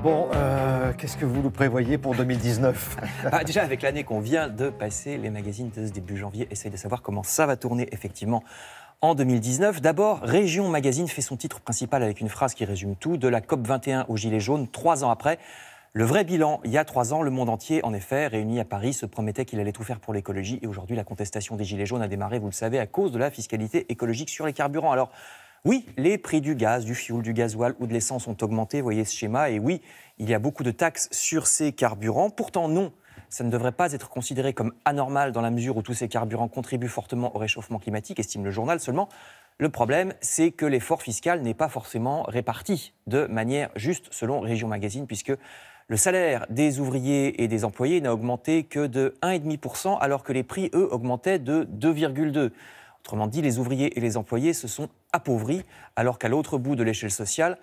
Bon, qu'est-ce que vous nous prévoyez pour 2019 ? Déjà, avec l'année qu'on vient de passer, les magazines de ce début janvier essayent de savoir comment ça va tourner effectivement en 2019. D'abord, Région Magazine fait son titre principal avec une phrase qui résume tout. De la COP21 aux Gilets jaunes, 3 ans après, le vrai bilan, il y a 3 ans, le monde entier, en effet, réuni à Paris, se promettait qu'il allait tout faire pour l'écologie. Et aujourd'hui, la contestation des Gilets jaunes a démarré, vous le savez, à cause de la fiscalité écologique sur les carburants. Alors, oui, les prix du gaz, du fioul, du gasoil ou de l'essence ont augmenté, vous voyez ce schéma. Et oui, il y a beaucoup de taxes sur ces carburants. Pourtant, non, ça ne devrait pas être considéré comme anormal dans la mesure où tous ces carburants contribuent fortement au réchauffement climatique, estime le journal. Seulement, le problème, c'est que l'effort fiscal n'est pas forcément réparti de manière juste selon Région Magazine, puisque le salaire des ouvriers et des employés n'a augmenté que de 1,5%, alors que les prix, eux, augmentaient de 2,2%. Autrement dit, les ouvriers et les employés se sont appauvris, alors qu'à l'autre bout de l'échelle sociale,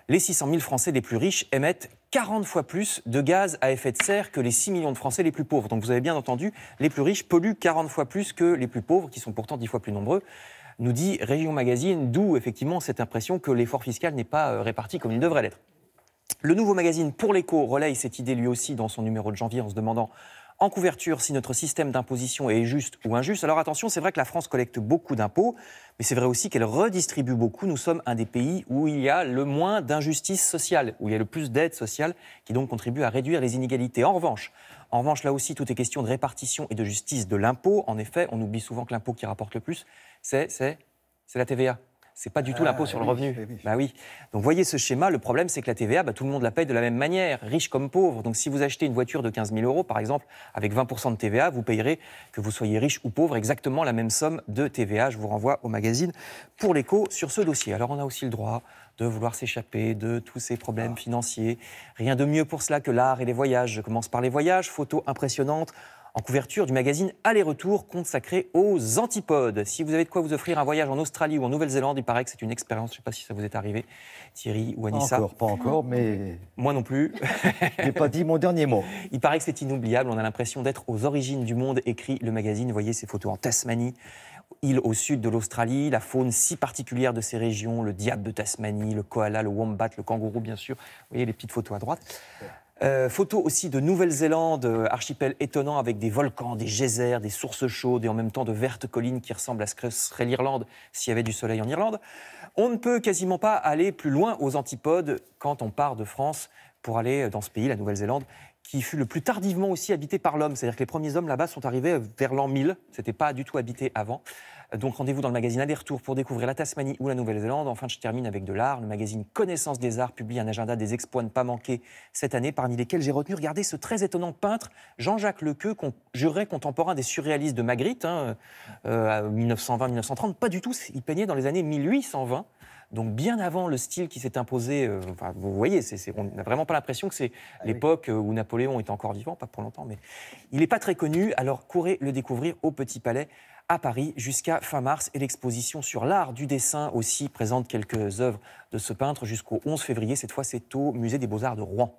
les 600 000 Français les plus riches émettent 40 fois plus de gaz à effet de serre que les 6 millions de Français les plus pauvres. Donc vous avez bien entendu, les plus riches polluent 40 fois plus que les plus pauvres, qui sont pourtant 10 fois plus nombreux, nous dit Région Magazine, d'où effectivement cette impression que l'effort fiscal n'est pas réparti comme il devrait l'être. Le nouveau magazine Pour l'Écho relaye cette idée lui aussi dans son numéro de janvier en se demandant en couverture si notre système d'imposition est juste ou injuste. Alors attention, c'est vrai que la France collecte beaucoup d'impôts, mais c'est vrai aussi qu'elle redistribue beaucoup. Nous sommes un des pays où il y a le moins d'injustice sociale, où il y a le plus d'aide sociale, qui donc contribue à réduire les inégalités. En revanche, là aussi, tout est question de répartition et de justice de l'impôt. En effet, on oublie souvent que l'impôt qui rapporte le plus, c'est la TVA. C'est pas du tout l'impôt sur le revenu. Oui. Bah oui. Donc voyez ce schéma, le problème c'est que la TVA, tout le monde la paye de la même manière, riche comme pauvre. Donc si vous achetez une voiture de 15 000 euros, par exemple, avec 20% de TVA, vous payerez, que vous soyez riche ou pauvre, exactement la même somme de TVA. Je vous renvoie au magazine Pour l'Écho sur ce dossier. Alors on a aussi le droit de vouloir s'échapper de tous ces problèmes financiers. Rien de mieux pour cela que l'art et les voyages. Je commence par les voyages, photos impressionnantes en couverture du magazine Aller-Retour consacré aux antipodes. Si vous avez de quoi vous offrir un voyage en Australie ou en Nouvelle-Zélande, il paraît que c'est une expérience, je ne sais pas si ça vous est arrivé, Thierry ou Anissa. Pas encore, mais Moi non plus. je n'ai pas dit mon dernier mot. Il paraît que c'est inoubliable, on a l'impression d'être aux origines du monde, écrit le magazine. Vous voyez ces photos en Tasmanie, île au sud de l'Australie, la faune si particulière de ces régions, le diable de Tasmanie, le koala, le wombat, le kangourou bien sûr. Vous voyez les petites photos à droite. Photos aussi de Nouvelle-Zélande, archipel étonnant avec des volcans, des geysers, des sources chaudes et en même temps de vertes collines qui ressemblent à ce que serait l'Irlande s'il y avait du soleil en Irlande. On ne peut quasiment pas aller plus loin aux antipodes quand on part de France pour aller dans ce pays, la Nouvelle-Zélande, qui fut le plus tardivement aussi habité par l'homme. C'est-à-dire que les premiers hommes là-bas sont arrivés vers l'an 1000, c'était pas du tout habité avant. Donc rendez-vous dans le magazine Aller-Retour pour découvrir la Tasmanie ou la Nouvelle-Zélande. Enfin, je termine avec de l'art. Le magazine Connaissance des Arts publie un agenda des exploits à ne pas manquer cette année, parmi lesquels j'ai retenu, regardez, ce très étonnant peintre, Jean-Jacques Lequeux, juré contemporain des surréalistes de Magritte, 1920-1930. Pas du tout, il peignait dans les années 1820. Donc bien avant le style qui s'est imposé, vous voyez, on n'a vraiment pas l'impression que c'est l'époque où Napoléon était encore vivant, pas pour longtemps, mais il n'est pas très connu, alors courez le découvrir au Petit Palais à Paris jusqu'à fin mars. Et l'exposition sur l'art du dessin aussi présente quelques œuvres de ce peintre jusqu'au 11 février. Cette fois, c'est au Musée des Beaux-Arts de Rouen.